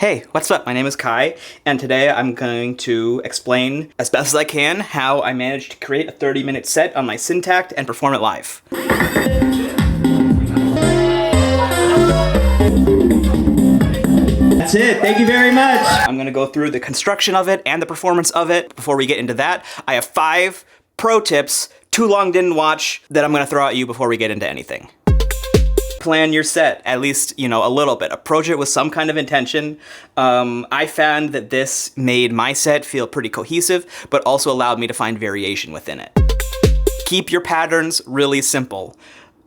Hey, what's up? My name is Kai, and today I'm going to explain as best as I can how I managed to create a 30-minute set on my Syntakt and perform it live. That's it. Thank you very much. I'm going to go through the construction of it and the performance of it. Before we get into that, I have 5 pro tips too long didn't watch that I'm going to throw at you before we get into anything. Plan your set, at least, a little bit. Approach it with some kind of intention. I found that this made my set feel pretty cohesive, but also allowed me to find variation within it. Keep your patterns really simple.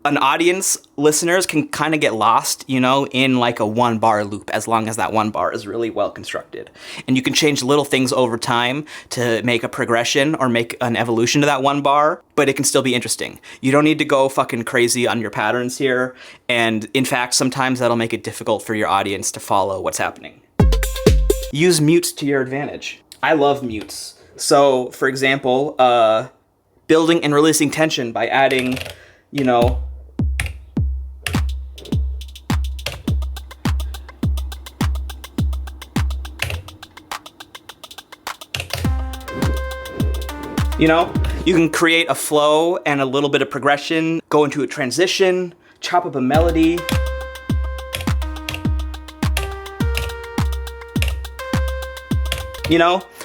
An audience, listeners can kind of get lost, in like a 1-bar loop, as long as that 1 bar is really well constructed. And you can change little things over time to make a progression or make an evolution to that 1 bar, but it can still be interesting. You don't need to go fucking crazy on your patterns here. And in fact, sometimes that'll make it difficult for your audience to follow what's happening. Use mutes to your advantage. I love mutes. So for example, building and releasing tension by adding, you can create a flow and a little bit of progression, go into a transition, chop up a melody.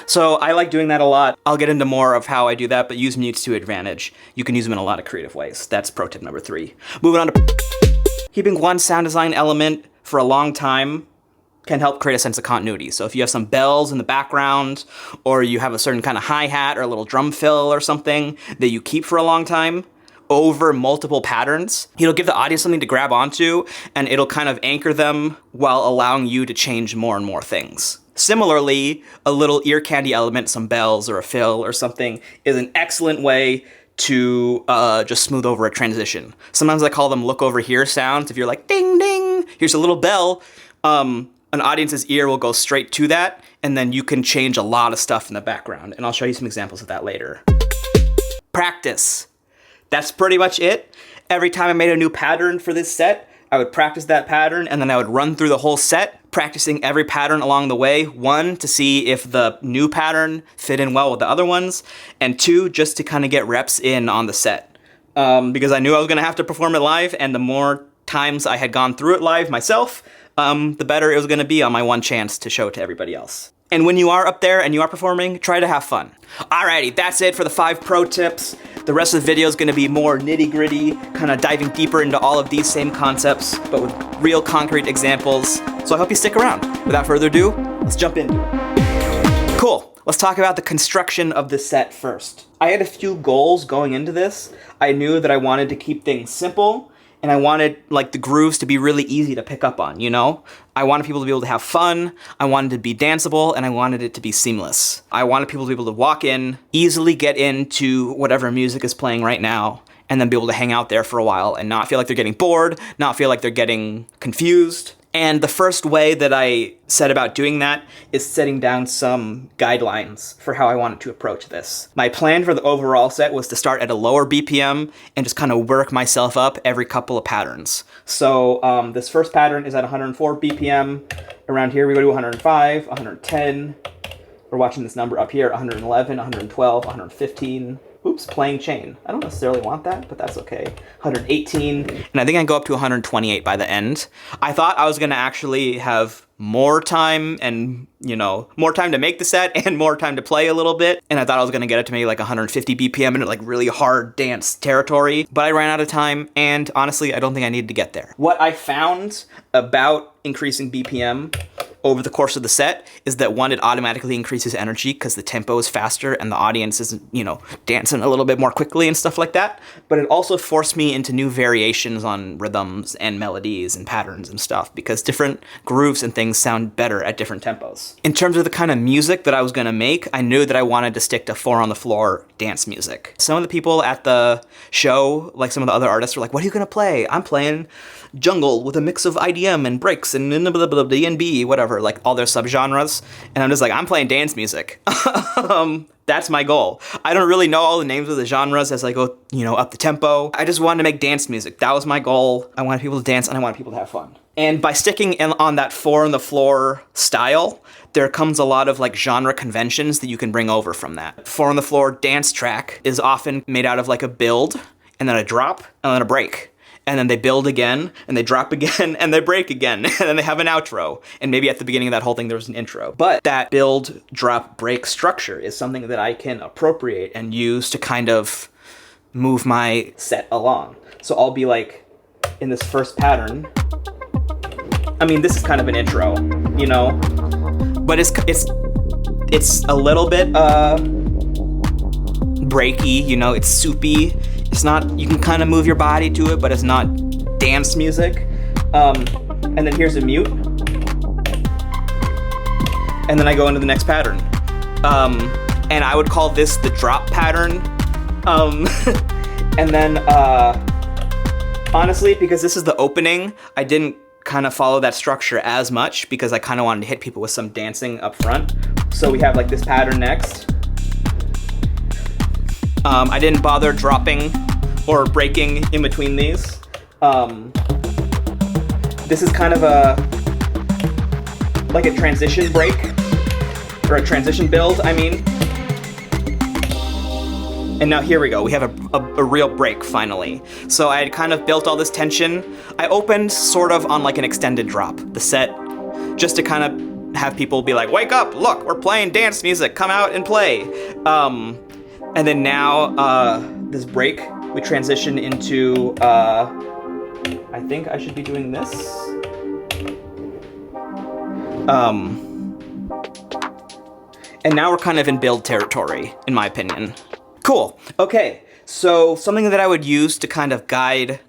So I like doing that a lot. I'll get into more of how I do that, but use mutes to advantage. You can use them in a lot of creative ways. That's pro tip number 3. Moving on to keeping one sound design element for a long time can help create a sense of continuity. So if you have some bells in the background, or you have a certain kind of hi-hat or a little drum fill or something that you keep for a long time over multiple patterns, it'll give the audience something to grab onto, and it'll kind of anchor them while allowing you to change more and more things. Similarly, a little ear candy element, some bells or a fill or something, is an excellent way to just smooth over a transition. Sometimes I call them look over here sounds. If you're like, ding, ding, here's a little bell, an audience's ear will go straight to that, and then you can change a lot of stuff in the background. And I'll show you some examples of that later. Practice. That's pretty much it. Every time I made a new pattern for this set, I would practice that pattern, and then I would run through the whole set, practicing every pattern along the way. 1, to see if the new pattern fit in well with the other ones, and 2, just to kind of get reps in on the set. Because I knew I was gonna have to perform it live, and the more times I had gone through it live myself, the better it was gonna be on my one chance to show it to everybody else. And when you are up there and you are performing, try to have fun. Alrighty, that's it for the 5 pro tips. The rest of the video is gonna be more nitty-gritty, kind of diving deeper into all of these same concepts, but with real concrete examples. So I hope you stick around. Without further ado, let's jump into it. Cool, let's talk about the construction of the set first. I had a few goals going into this. I knew that I wanted to keep things simple, and I wanted the grooves to be really easy to pick up on, I wanted people to be able to have fun, I wanted it to be danceable, and I wanted it to be seamless. I wanted people to be able to walk in, easily get into whatever music is playing right now, and then be able to hang out there for a while and not feel like they're getting bored, not feel like they're getting confused. And the first way that I set about doing that is setting down some guidelines for how I wanted to approach this. My plan for the overall set was to start at a lower BPM and just kind of work myself up every couple of patterns. So this first pattern is at 104 BPM. Around here we go to 105, 110. We're watching this number up here, 111, 112, 115. Oops, playing chain. I don't necessarily want that, but that's okay. 118, and I think I go up to 128 by the end. I thought I was gonna actually have more time and, more time to make the set and more time to play a little bit. And I thought I was gonna get it to maybe like 150 BPM in really hard dance territory, but I ran out of time, and honestly, I don't think I needed to get there. What I found about increasing BPM over the course of the set is that 1, it automatically increases energy because the tempo is faster and the audience is, dancing a little bit more quickly and stuff like that. But it also forced me into new variations on rhythms and melodies and patterns and stuff, because different grooves and things sound better at different tempos. In terms of the kind of music that I was gonna make, I knew that I wanted to stick to 4 on the floor dance music. Some of the people at the show, like some of the other artists, were like, what are you gonna play? I'm playing jungle with a mix of IDM and breaks and D&B, whatever. whatever, like all their subgenres. And I'm just like, I'm playing dance music. That's my goal. I don't really know all the names of the genres as I go, you know, up the tempo. I just wanted to make dance music. That was my goal. I wanted people to dance and I wanted people to have fun. And by sticking on that 4 on the floor style, there comes a lot of like genre conventions that you can bring over from that. 4 on the floor dance track is often made out of like a build and then a drop and then a break. And then they build again, and they drop again, and they break again, and then they have an outro. And maybe at the beginning of that whole thing, there was an intro. But that build, drop, break structure is something that I can appropriate and use to kind of move my set along. So I'll be like, in this first pattern, I mean, this is kind of an intro, you know? But it's a little bit breaky, you know, it's soupy. It's not, you can kind of move your body to it, but it's not dance music. And then here's a mute. And then I go into the next pattern. And I would call this the drop pattern. And then, honestly, because this is the opening, I didn't kind of follow that structure as much because I kind of wanted to hit people with some dancing up front. So we have like this pattern next. I didn't bother dropping or breaking in between these. This is kind of like a transition break, or a transition build, I mean. And now here we go, we have a real break finally. So I had kind of built all this tension. I opened sort of on like an extended drop, the set, just to kind of have people be like, wake up, look, we're playing dance music, come out and play. And then now, this break, we transition into, I think I should be doing this. And now we're kind of in build territory, in my opinion. Cool, okay, so something that I would use to kind of guide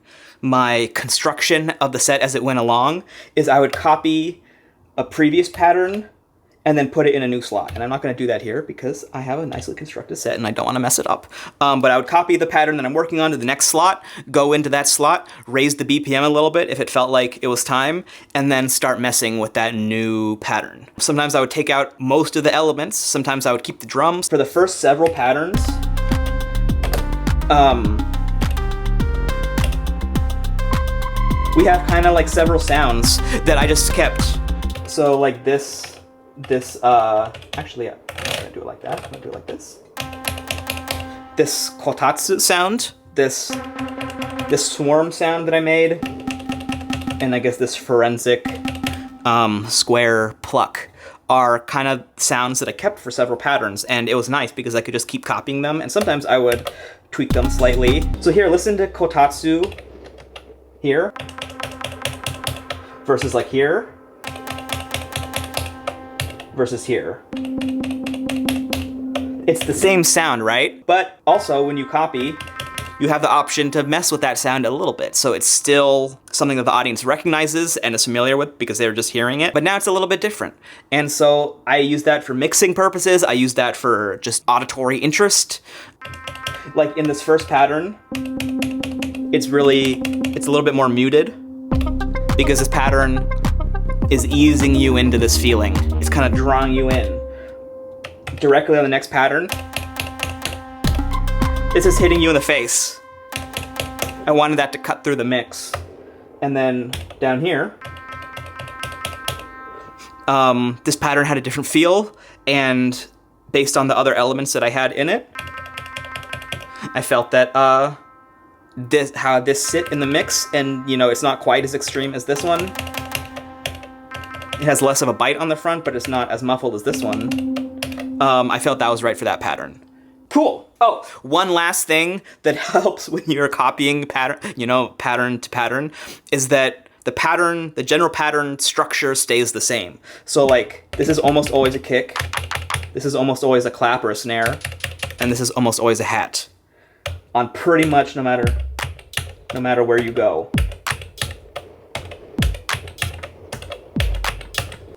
my construction of the set as it went along is I would copy a previous pattern and then put it in a new slot. And I'm not gonna do that here because I have a nicely constructed set and I don't wanna mess it up. But I would copy the pattern that I'm working on to the next slot, go into that slot, raise the BPM a little bit if it felt like it was time, and then start messing with that new pattern. Sometimes I would take out most of the elements, sometimes I would keep the drums. For the first several patterns, we have kind of like several sounds that I just kept. So like this, actually, I'm not gonna do it like that, I'm gonna do it like this. This kotatsu sound, this swarm sound that I made, and I guess this forensic square pluck are kind of sounds that I kept for several patterns, and it was nice because I could just keep copying them, and sometimes I would tweak them slightly. So here, listen to kotatsu here, versus like here, versus here. It's the same sound, right? But also when you copy, you have the option to mess with that sound a little bit. So it's still something that the audience recognizes and is familiar with because they're just hearing it, but now it's a little bit different. And so I use that for mixing purposes. I use that for just auditory interest. Like in this first pattern, it's a little bit more muted because this pattern is easing you into this feeling. It's kind of drawing you in. Directly on the next pattern, this is hitting you in the face. I wanted that to cut through the mix. And then down here, this pattern had a different feel, and based on the other elements that I had in it, I felt that how this sit in the mix, and you know, it's not quite as extreme as this one. It has less of a bite on the front, but it's not as muffled as this one. I felt that was right for that pattern. Cool. Oh, one last thing that helps when you're copying pattern, pattern to pattern, is that the general pattern structure stays the same. So like, this is almost always a kick, this is almost always a clap or a snare, and this is almost always a hat. On pretty much no matter where you go.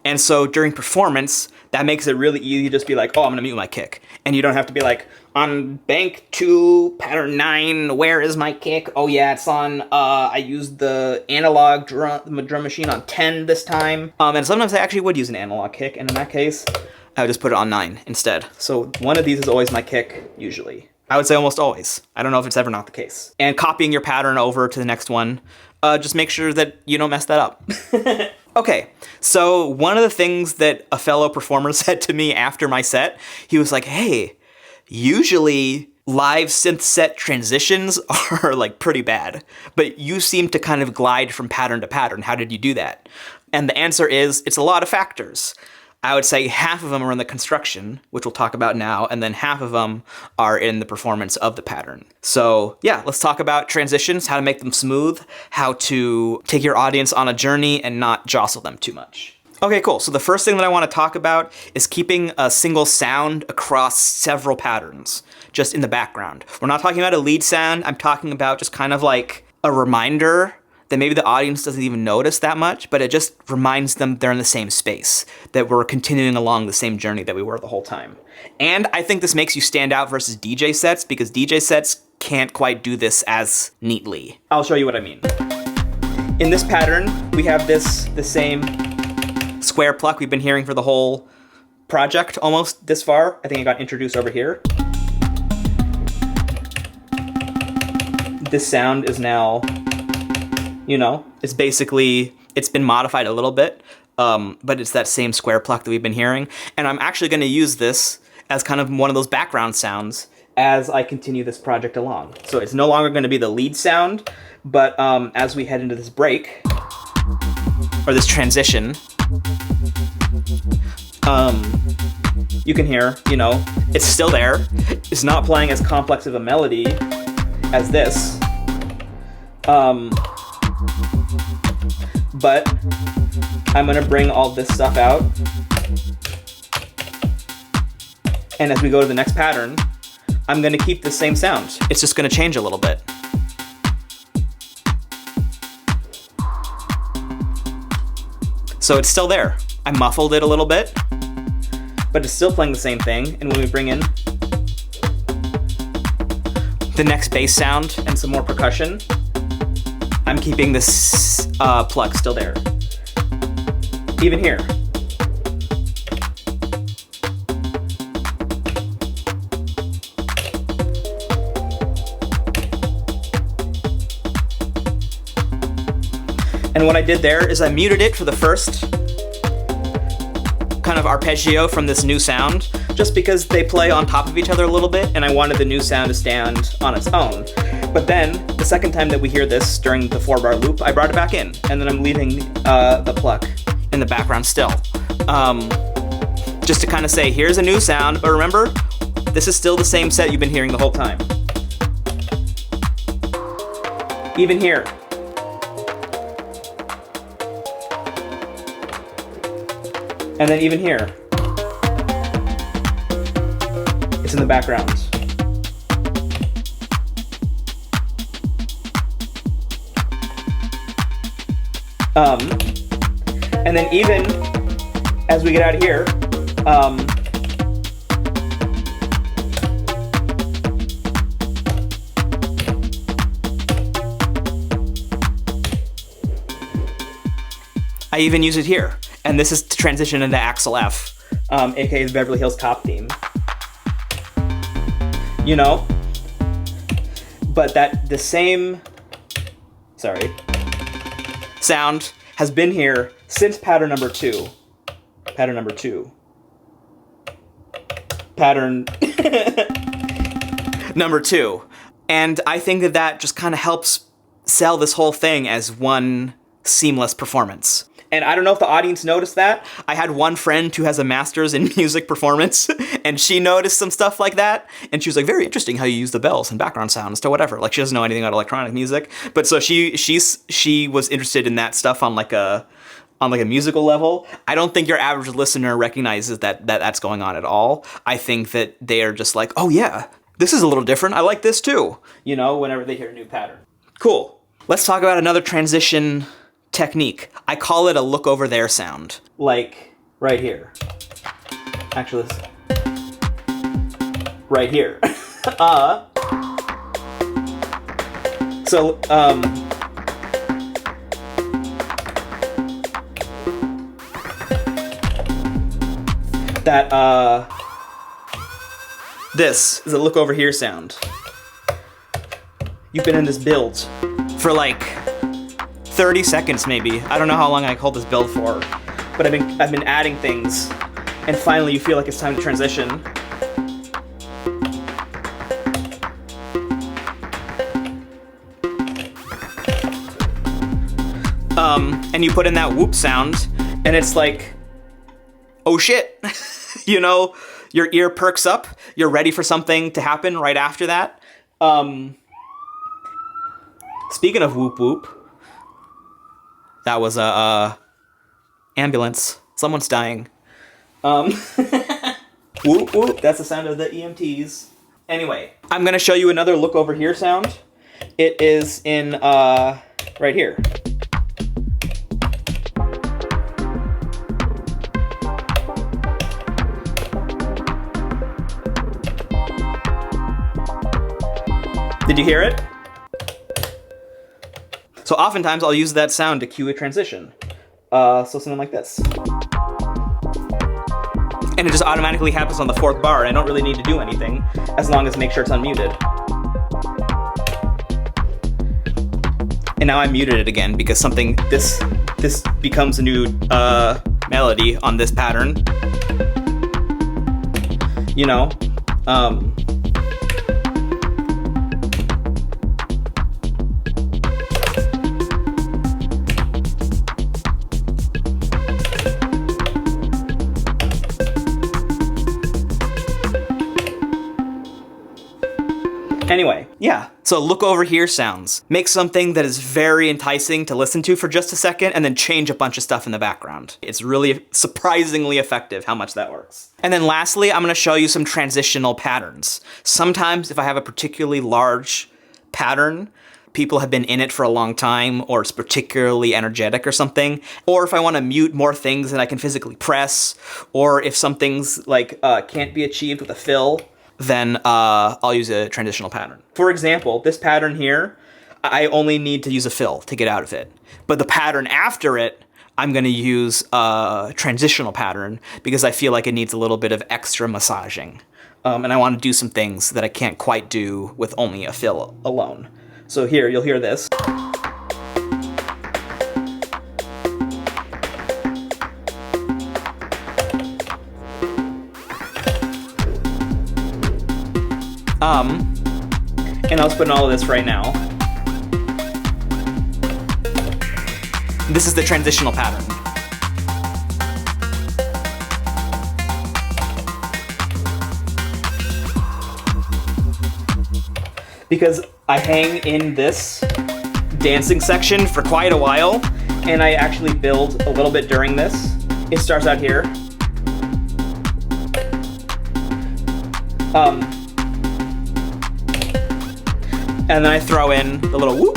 And so during performance, that makes it really easy to just be like, oh, I'm gonna mute my kick. And you don't have to be like, On bank 2, pattern 9, where is my kick? Oh yeah, it's on, I used the analog drum machine on 10 this time. And sometimes I actually would use an analog kick, and in that case, I would just put it on 9 instead. So one of these is always my kick, usually. I would say almost always. I don't know if it's ever not the case. And copying your pattern over to the next one, just make sure that you don't mess that up. Okay, so one of the things that a fellow performer said to me after my set, he was like, hey, usually live synth set transitions are like pretty bad, but you seem to kind of glide from pattern to pattern. How did you do that? And the answer is, it's a lot of factors. I would say half of them are in the construction, which we'll talk about now, and then half of them are in the performance of the pattern. So yeah, let's talk about transitions, how to make them smooth, how to take your audience on a journey and not jostle them too much. Okay, cool. So the first thing that I want to talk about is keeping a single sound across several patterns, just in the background. We're not talking about a lead sound. I'm talking about just kind of like a reminder that maybe the audience doesn't even notice that much, but it just reminds them they're in the same space, that we're continuing along the same journey that we were the whole time. And I think this makes you stand out versus DJ sets, because DJ sets can't quite do this as neatly. I'll show you what I mean. In this pattern, we have the same square pluck we've been hearing for the whole project almost this far. I think it got introduced over here. This sound is now, you know, it's been modified a little bit, but it's that same square pluck that we've been hearing. And I'm actually going to use this as kind of one of those background sounds as I continue this project along. So it's no longer going to be the lead sound, but as we head into this break, or this transition, you can hear, you know, it's still there. It's not playing as complex of a melody as this. But I'm gonna bring all this stuff out. And as we go to the next pattern, I'm gonna keep the same sound. It's just gonna change a little bit. So it's still there. I muffled it a little bit, but it's still playing the same thing. And when we bring in the next bass sound and some more percussion, I'm keeping this pluck still there. Even here. And what I did there is I muted it for the first kind of arpeggio from this new sound, just because they play on top of each other a little bit, and I wanted the new sound to stand on its own. But then, the second time that we hear this during the 4-bar loop, I brought it back in, and then I'm leaving the pluck in the background still. Just to kind of say, here's a new sound, but remember, this is still the same set you've been hearing the whole time. Even here. And then even here. It's in the background. And then even as we get out of here, I even use it here. And this is to transition into Axel F, aka the Beverly Hills Cop theme. You know? But the same sound has been here since pattern number 2. Pattern number 2. Pattern number 2. And I think that just kind of helps sell this whole thing as one seamless performance. And I don't know if the audience noticed that. I had one friend who has a master's in music performance, and she noticed some stuff like that. And she was like, very interesting how you use the bells and background sounds to whatever. Like, she doesn't know anything about electronic music. But so she was interested in that stuff on like a musical level. I don't think your average listener recognizes that's going on at all. I think that they are just like, oh yeah, this is a little different. I like this too. You know, whenever they hear a new pattern. Cool. Let's talk about another transition technique. I call it a look over there sound. Like right here. Actually, right here. So, this is a look over here sound. You've been in this build for like 30 seconds maybe. I don't know how long I hold this build for, but I've been adding things, and finally you feel like it's time to transition. And you put in that whoop sound, and it's like, oh shit, you know, your ear perks up, you're ready for something to happen right after that. Speaking of whoop whoop, that was a ambulance. Someone's dying. Whoop whoop, that's the sound of the EMTs. Anyway, I'm gonna show you another look over here sound. It is in, right here. Did you hear it? So oftentimes I'll use that sound to cue a transition. So something like this. And it just automatically happens on the 4th bar, and I don't really need to do anything, as long as make sure it's unmuted. And now I muted it again because this becomes a new melody on this pattern. You know, Anyway, yeah, so look over here sounds. Make something that is very enticing to listen to for just a second and then change a bunch of stuff in the background. It's really surprisingly effective how much that works. And then lastly, I'm gonna show you some transitional patterns. Sometimes if I have a particularly large pattern, people have been in it for a long time, or it's particularly energetic or something, or if I wanna mute more things than I can physically press, or if something's like can't be achieved with a fill, then I'll use a transitional pattern. For example, this pattern here, I only need to use a fill to get out of it. But the pattern after it, I'm gonna use a transitional pattern because I feel like it needs a little bit of extra massaging. And I wanna do some things that I can't quite do with only a fill alone. So here, you'll hear this. And I'll put in all of this right now. This is the transitional pattern. Because I hang in this dancing section for quite a while, and I actually build a little bit during this. It starts out here. And then I throw in the little whoop.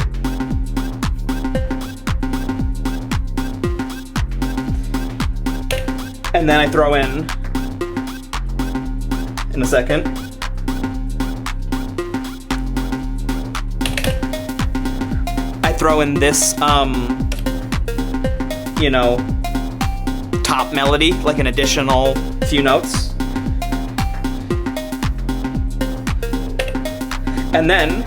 And then I throw in a second. I throw in this, you know, top melody, like an additional few notes. And then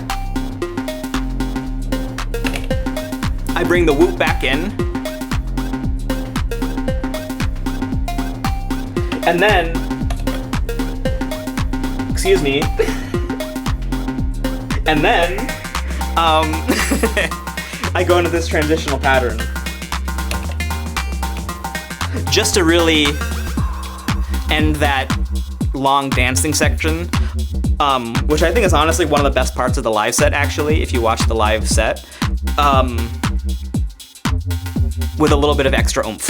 I bring the whoop back in. And then, excuse me, and then I go into this transitional pattern. Just to really end that long dancing section, which I think is honestly one of the best parts of the live set, actually, if you watch the live set, with a little bit of extra oomph.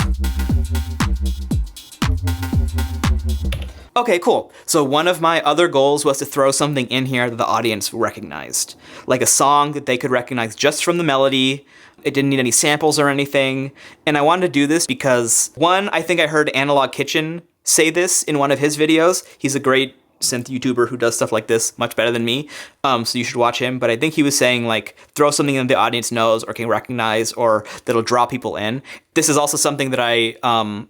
Okay, cool. So one of my other goals was to throw something in here that the audience recognized. Like a song that they could recognize just from the melody. It didn't need any samples or anything. And I wanted to do this because, one, I think I heard Analog Kitchen say this in one of his videos. He's a great synth YouTuber who does stuff like this much better than me. So you should watch him. But I think he was saying like throw something that the audience knows or can recognize or that'll draw people in. This is also something that I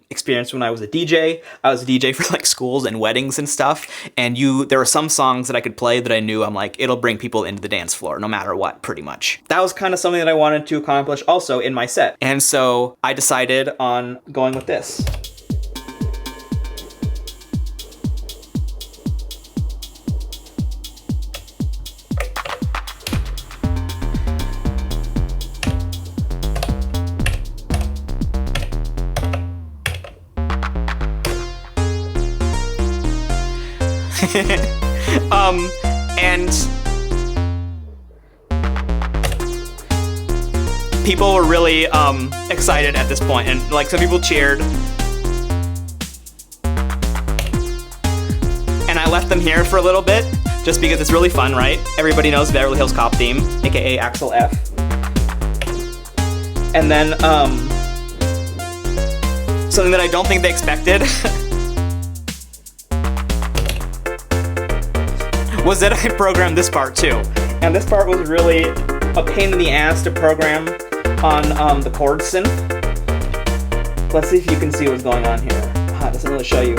experienced when I was a DJ. I was a DJ for like schools and weddings and stuff. And there were some songs that I could play that I knew I'm like, it'll bring people into the dance floor no matter what, pretty much. That was kind of something that I wanted to accomplish also in my set. And so I decided on going with this. And people were really excited at this point, and like some people cheered. And I left them here for a little bit just because it's really fun, right? Everybody knows Beverly Hills Cop theme, aka Axel F. And then something that I don't think they expected was that I programmed this part too. And this part was really a pain in the ass to program on the chord synth. Let's see if you can see what's going on here. It doesn't really show you.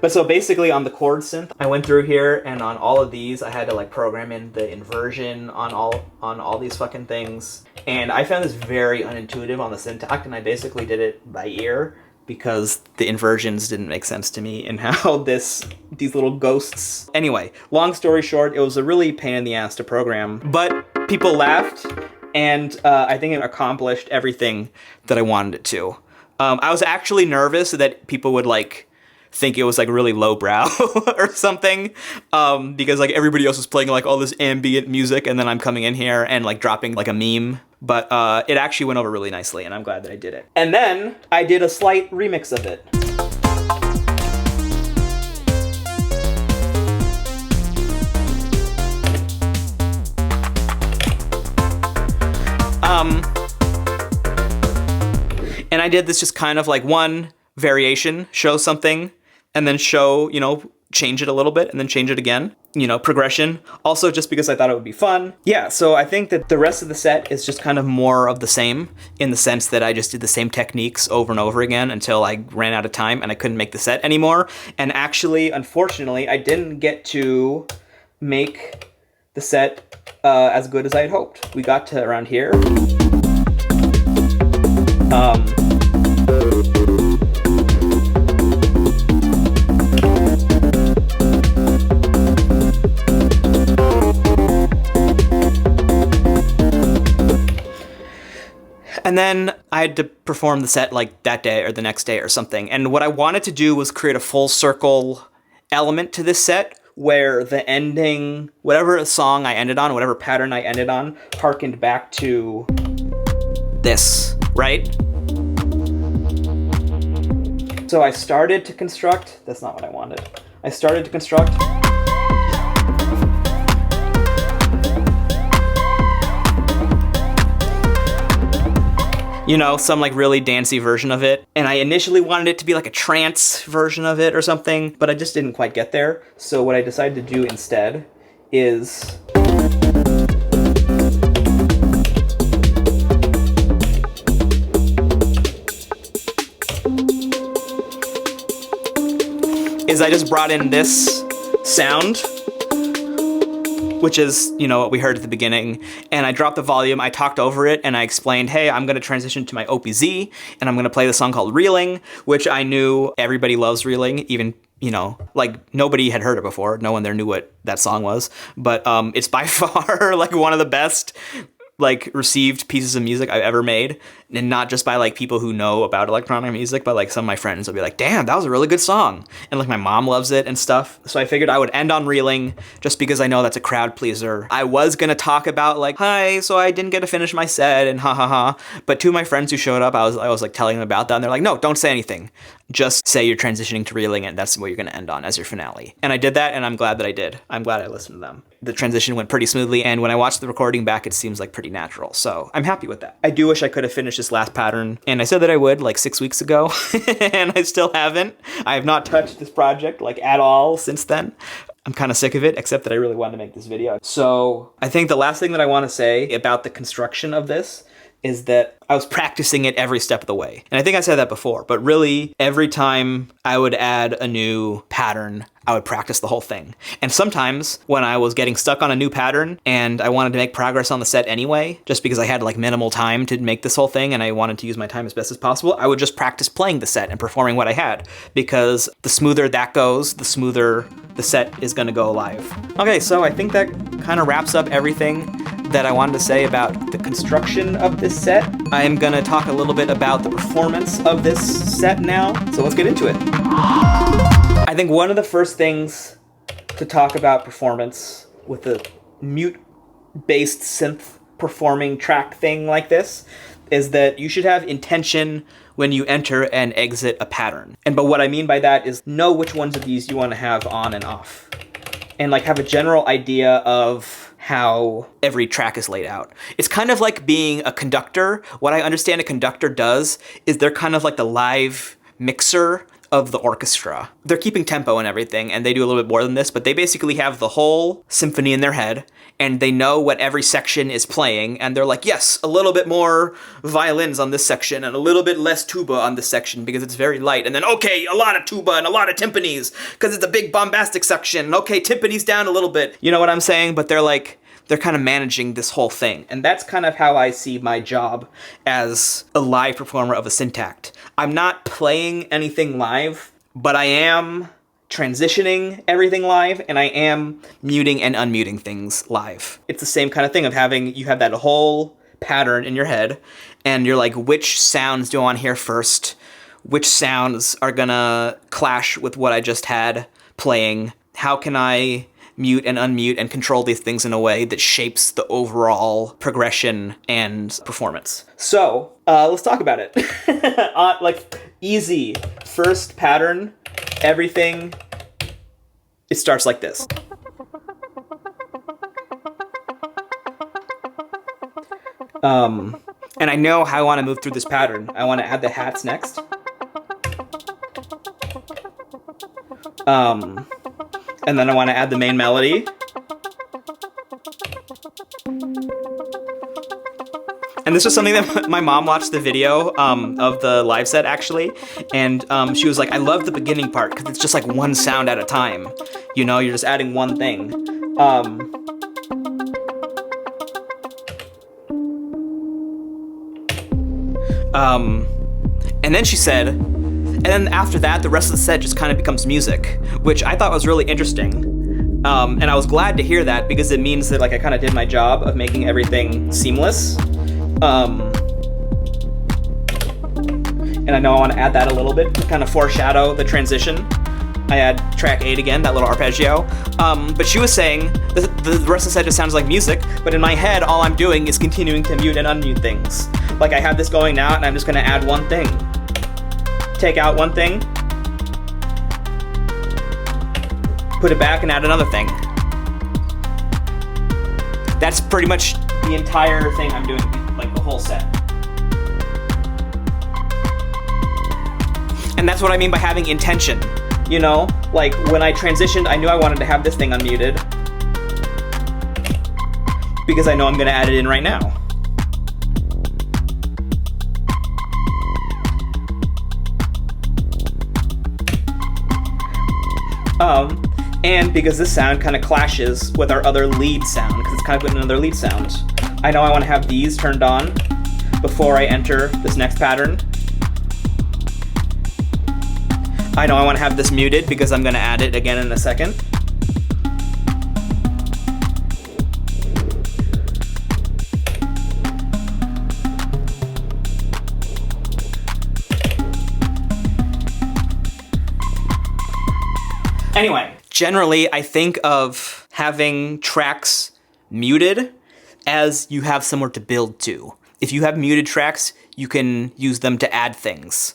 But so basically on the chord synth, I went through here and on all of these, I had to like program in the inversion on all these fucking things. And I found this very unintuitive on the Syntakt, and I basically did it by ear, because the inversions didn't make sense to me and how these little ghosts. Anyway, long story short, it was a really pain in the ass to program, but people laughed, and I think it accomplished everything that I wanted it to. I was actually nervous that people would like think it was like really lowbrow or something, because like everybody else was playing like all this ambient music, and then I'm coming in here and like dropping like a meme. But it actually went over really nicely, and I'm glad that I did it. And then I did a slight remix of it. And I did this just kind of like one variation, show something, and then show, change it a little bit, and then change it again. Progression. Also, just because I thought it would be fun. Yeah, so I think that the rest of the set is just kind of more of the same, in the sense that I just did the same techniques over and over again until I ran out of time and I couldn't make the set anymore. And actually, unfortunately, I didn't get to make the set as good as I had hoped. We got to around here. And then I had to perform the set like that day or the next day or something. And what I wanted to do was create a full circle element to this set where the ending, whatever song I ended on, whatever pattern I ended on, harkened back to this, right? So I started to construct, that's not what I wanted. I started to construct some like really dancey version of it. And I initially wanted it to be like a trance version of it or something, but I just didn't quite get there. So what I decided to do instead is I just brought in this sound, which is, what we heard at the beginning, and I dropped the volume, I talked over it, and I explained, hey, I'm gonna transition to my OPZ, and I'm gonna play the song called Reeling, which I knew everybody loves Reeling, even, like nobody had heard it before, no one there knew what that song was, but it's by far like one of the best like received pieces of music I've ever made, and not just by like people who know about electronic music, but like some of my friends will be like, damn, that was a really good song, and like my mom loves it and stuff. So I figured I would end on Reeling just because I know that's a crowd pleaser. I was gonna talk about like, hi, so I didn't get to finish my set and ha ha ha, but two of my friends who showed up, I was like telling them about that, and they're like, no, don't say anything. Just say you're transitioning to reeling and that's what you're gonna end on as your finale. And I did that, and I'm glad that I did. I'm glad I listened to them. The transition went pretty smoothly, and when I watched the recording back, it seems like pretty natural. So I'm happy with that. I do wish I could have finished this last pattern, and I said that I would like 6 weeks ago, and I still haven't. I have not touched this project like at all since then. I'm kind of sick of it, except that I really wanted to make this video. So I think the last thing that I want to say about the construction of this is that I was practicing it every step of the way. And I think I said that before, but really every time I would add a new pattern, I would practice the whole thing. And sometimes when I was getting stuck on a new pattern and I wanted to make progress on the set anyway, just because I had like minimal time to make this whole thing and I wanted to use my time as best as possible, I would just practice playing the set and performing what I had, because the smoother that goes, the smoother the set is gonna go live. Okay, so I think that kind of wraps up everything that I wanted to say about the construction of this set. I am gonna talk a little bit about the performance of this set now, so let's get into it. I think one of the first things to talk about performance with a mute-based synth performing track thing like this is that you should have intention when you enter and exit a pattern. But what I mean by that is know which ones of these you want to have on and off. And like have a general idea of how every track is laid out. It's kind of like being a conductor. What I understand a conductor does is they're kind of like the live mixer of the orchestra. They're keeping tempo and everything, and they do a little bit more than this, but they basically have the whole symphony in their head, and they know what every section is playing, and they're like, yes, a little bit more violins on this section, and a little bit less tuba on this section, because it's very light, and then, okay, a lot of tuba and a lot of timpanis, because it's a big bombastic section, okay, timpanis down a little bit. You know what I'm saying? But they're kind of managing this whole thing. And that's kind of how I see my job as a live performer of a Syntakt. I'm not playing anything live, but I am transitioning everything live, and I am muting and unmuting things live. It's the same kind of thing of you have that whole pattern in your head, and you're like, which sounds do I want to hear first? Which sounds are gonna clash with what I just had playing? How can I mute and unmute and control these things in a way that shapes the overall progression and performance? So let's talk about it. Like easy first pattern, everything, it starts like this. And I know how I want to move through this pattern. I want to add the hats next. And then I want to add the main melody. And this was something that my mom watched the video of the live set, actually. And she was like, I love the beginning part because it's just like one sound at a time. You know, you're just adding one thing. And then she said, and then after that, the rest of the set just kind of becomes music, which I thought was really interesting. And I was glad to hear that because it means that like I kind of did my job of making everything seamless. And I know I want to add that a little bit to kind of foreshadow the transition. I add track 8 again, that little arpeggio. But she was saying the rest of the set just sounds like music, but in my head, all I'm doing is continuing to mute and unmute things. Like I have this going now, and I'm just gonna add one thing. Take out one thing, put it back and add another thing. That's pretty much the entire thing I'm doing, like the whole set. And that's what I mean by having intention. You know, like when I transitioned, I knew I wanted to have this thing unmuted because I know I'm gonna add it in right now. And because this sound kind of clashes with our other lead sound, because it's kind of putting another lead sound. I know I want to have these turned on before I enter this next pattern. I know I want to have this muted because I'm going to add it again in a second. Anyway, generally I think of having tracks muted as you have somewhere to build to. If you have muted tracks, you can use them to add things.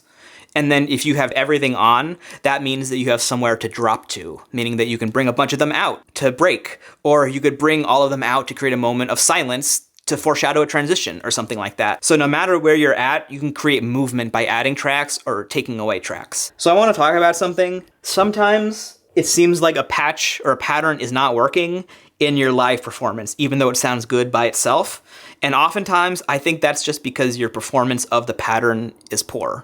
And then if you have everything on, that means that you have somewhere to drop to, meaning that you can bring a bunch of them out to break, or you could bring all of them out to create a moment of silence to foreshadow a transition or something like that. So no matter where you're at, you can create movement by adding tracks or taking away tracks. So I want to talk about something. Sometimes it seems like a patch or a pattern is not working in your live performance, even though it sounds good by itself. And oftentimes I think that's just because your performance of the pattern is poor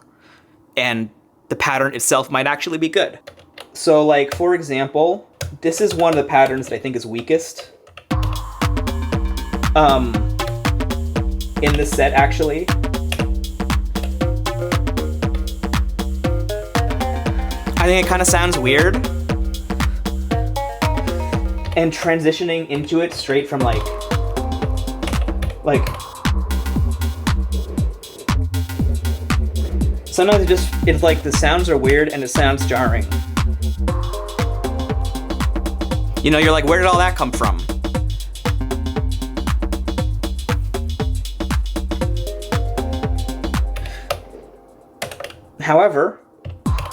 and the pattern itself might actually be good. So like, for example, this is one of the patterns that I think is weakest. In this set, actually. I think it kind of sounds weird. And transitioning into it straight from like, sometimes it's like the sounds are weird and it sounds jarring. You know, you're like, where did all that come from? However,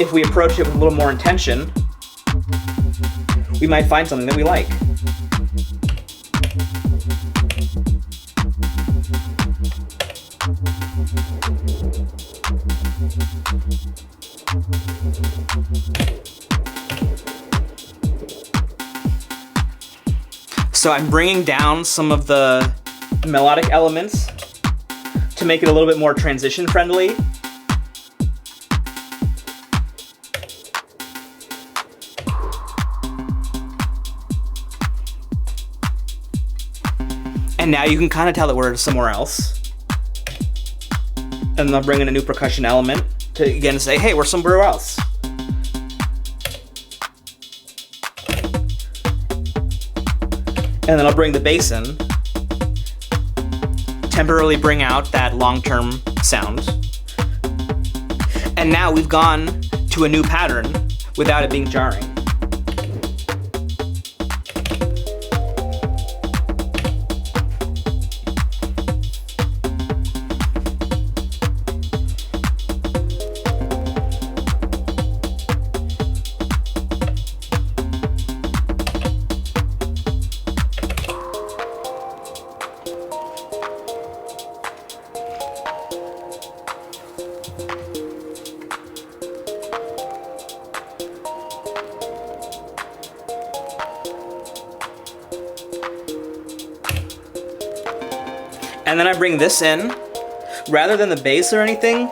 if we approach it with a little more intention, we might find something that we like. So I'm bringing down some of the melodic elements to make it a little bit more transition friendly. And now you can kind of tell that we're somewhere else. And then I'll bring in a new percussion element to again say, hey, we're somewhere else. And then I'll bring the bass in, temporarily bring out that long-term sound. And now we've gone to a new pattern without it being jarring. And then I bring this in, rather than the bass or anything,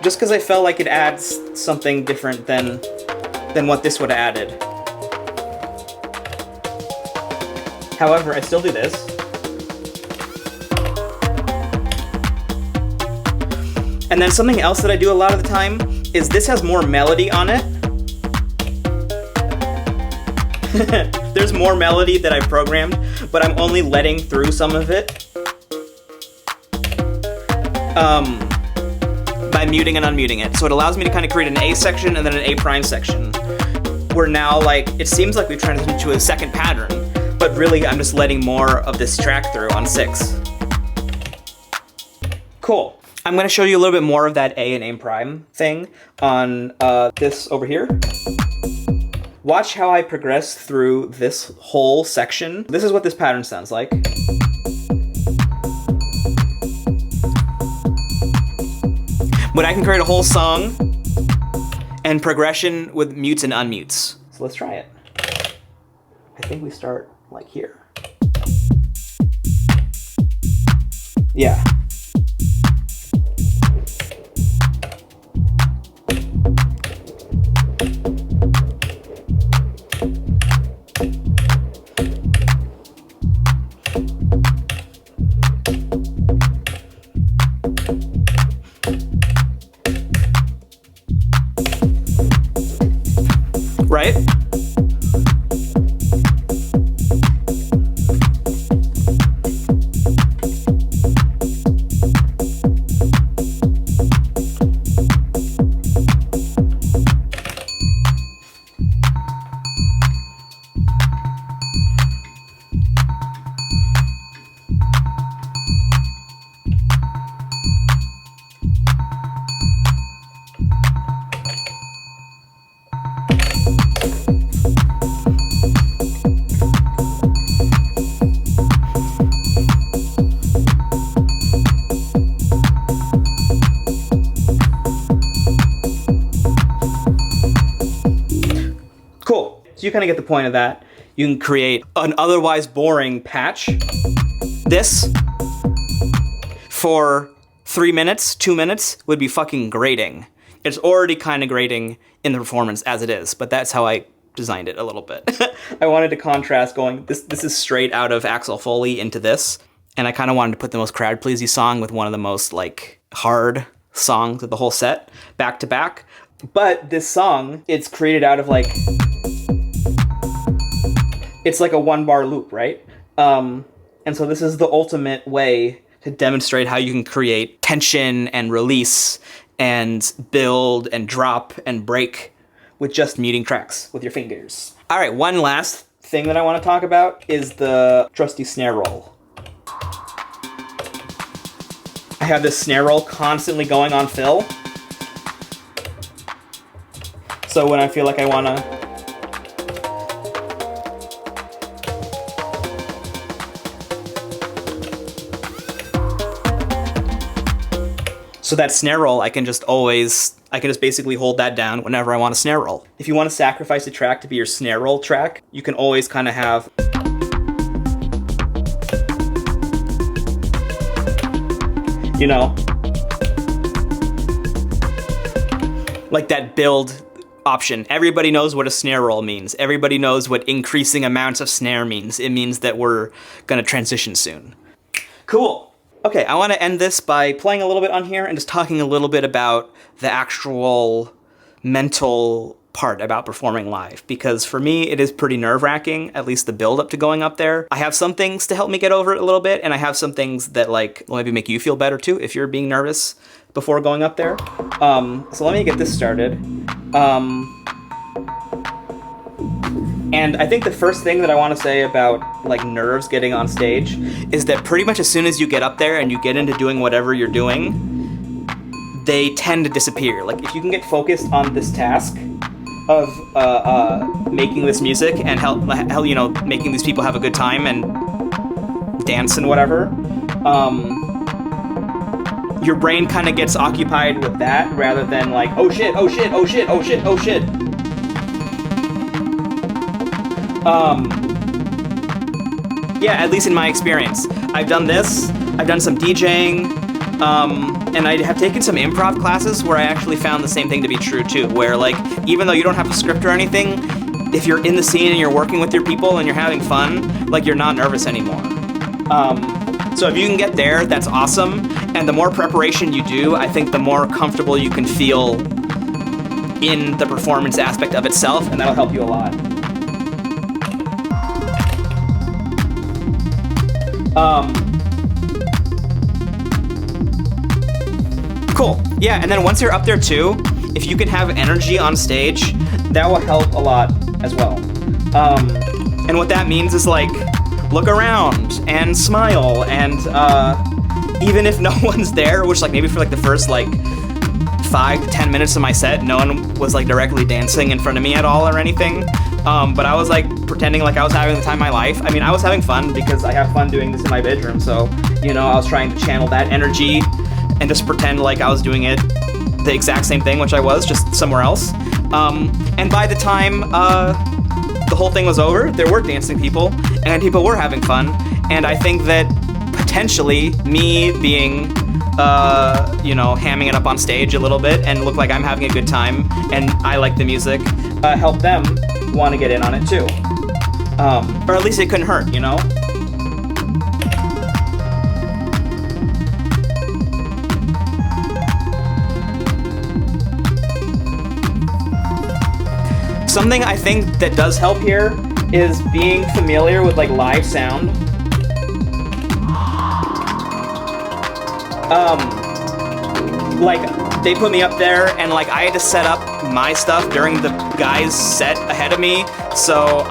just because I felt like it adds something different than what this would have added. However, I still do this. And then something else that I do a lot of the time is this has more melody on it. There's more melody that I've programmed, but I'm only letting through some of it. By muting and unmuting it. So it allows me to kind of create an A section and then an A prime section. Where now, like, it seems like we've transitioned to a second pattern, but really I'm just letting more of this track through on 6. Cool. I'm gonna show you a little bit more of that A and A prime thing on this over here. Watch how I progress through this whole section. This is what this pattern sounds like. But I can create a whole song and progression with mutes and unmutes. So let's try it. I think we start like here. Yeah. Right? So you kind of get the point of that. You can create an otherwise boring patch. This, for 3 minutes, 2 minutes, would be fucking grating. It's already kind of grating in the performance as it is, but that's how I designed it a little bit. I wanted to contrast going, this is straight out of Axel Foley into this, and I kind of wanted to put the most crowd pleasy song with one of the most like hard songs of the whole set back to back. But this song, it's created out of like, it's like a 1-bar loop, right? And so this is the ultimate way to demonstrate how you can create tension and release and build and drop and break with just muting tracks with your fingers. All right, one last thing that I want to talk about is the trusty snare roll. I have this snare roll constantly going on fill. So when I feel like I want to So that snare roll, I can just basically hold that down whenever I want a snare roll. If you want to sacrifice a track to be your snare roll track, you can always kind of have you know, like that build option. Everybody knows what a snare roll means. Everybody knows what increasing amounts of snare means. It means that we're gonna transition soon. Cool. Okay, I want to end this by playing a little bit on here and just talking a little bit about the actual mental part about performing live, because for me it is pretty nerve-wracking, at least the build up to going up there. I have some things to help me get over it a little bit, and I have some things that like will maybe make you feel better too if you're being nervous before going up there. So let me get this started. And I think the first thing that I want to say about like nerves getting on stage is that pretty much as soon as you get up there and you get into doing whatever you're doing, they tend to disappear. Like if you can get focused on this task of making this music and help you know, making these people have a good time and dance and whatever, your brain kind of gets occupied with that rather than like, oh shit, oh shit, oh shit, oh shit, oh shit. Yeah, at least in my experience. I've done this, I've done some DJing, and I have taken some improv classes where I actually found the same thing to be true too, where like, even though you don't have a script or anything, if you're in the scene and you're working with your people and you're having fun, like you're not nervous anymore. So if you can get there, that's awesome, and the more preparation you do, I think the more comfortable you can feel in the performance aspect of itself, and that'll help you a lot. Cool. Yeah, and then once you're up there too, if you can have energy on stage, that will help a lot as well. And what that means is like, look around and smile, and even if no one's there, which like maybe for like the first like 5 to 10 minutes of my set, no one was like directly dancing in front of me at all or anything. But I was like pretending like I was having the time of my life. I mean, I was having fun because I have fun doing this in my bedroom. So, you know, I was trying to channel that energy and just pretend like I was doing it the exact same thing, which I was, just somewhere else. And by the time the whole thing was over, there were dancing people and people were having fun. And I think that potentially me being, you know, hamming it up on stage a little bit and look like I'm having a good time and I like the music, help them want to get in on it too. Or at least it couldn't hurt, you know? Something I think that does help here is being familiar with like live sound. Like they put me up there and like I had to set up my stuff during the guy's set ahead of me. So,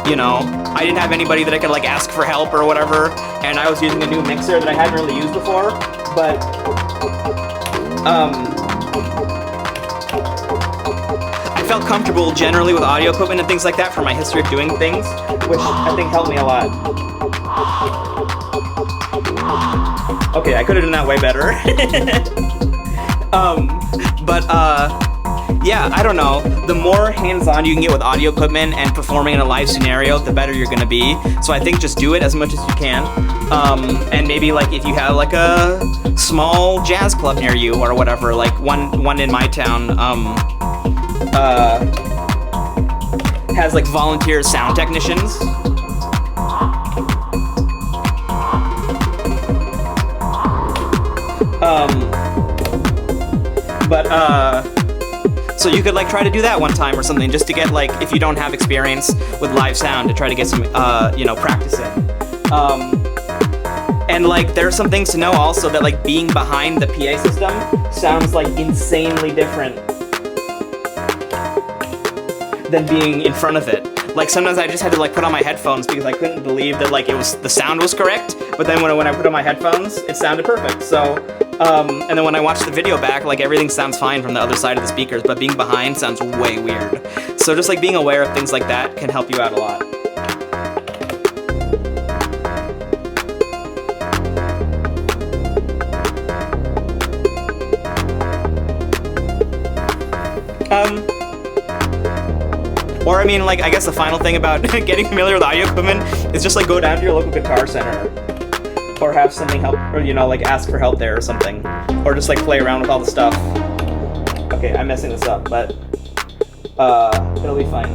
you know, I didn't have anybody that I could like ask for help or whatever. And I was using a new mixer that I hadn't really used before, but, I felt comfortable generally with audio equipment and things like that for my history of doing things, which I think helped me a lot. Okay, I could have done that way better. yeah, I don't know. The more hands-on you can get with audio equipment and performing in a live scenario, the better you're gonna be. So I think just do it as much as you can. And maybe like if you have like a small jazz club near you or whatever, like one in my town has like volunteer sound technicians. So you could like try to do that one time or something, just to get like, if you don't have experience with live sound, to try to get some, practice in. And like, there are some things to know also, that like being behind the PA system sounds like insanely different than being in front of it. Like sometimes I just had to like put on my headphones because I couldn't believe that like the sound was correct, but then when I put on my headphones, it sounded perfect. So, and then when I watch the video back, like everything sounds fine from the other side of the speakers, but being behind sounds way weird. So just like being aware of things like that can help you out a lot. Or I mean, like, I guess the final thing about getting familiar with audio equipment is just like go down to your local guitar center, or have something help, or like ask for help there or something, or just like play around with all the stuff. Okay, I'm messing this up, but it'll be fine.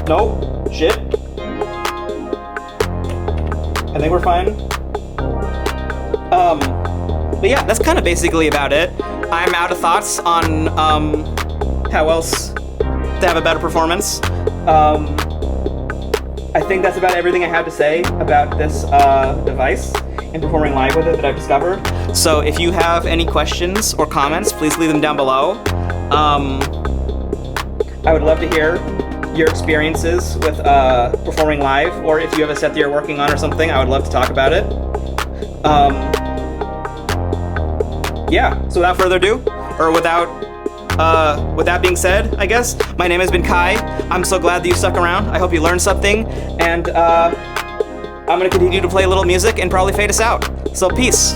Nope, shit. I think we're fine. But yeah, that's kind of basically about it. I'm out of thoughts on how else to have a better performance. I think that's about everything I have to say about this device and performing live with it that I've discovered. So if you have any questions or comments, please leave them down below. I would love to hear your experiences with performing live, or if you have a set that you're working on or something, I would love to talk about it. Yeah, so without further ado, or with that being said, I guess, my name has been Kai. I'm so glad that you stuck around. I hope you learned something, and I'm gonna continue to play a little music and probably fade us out. So peace.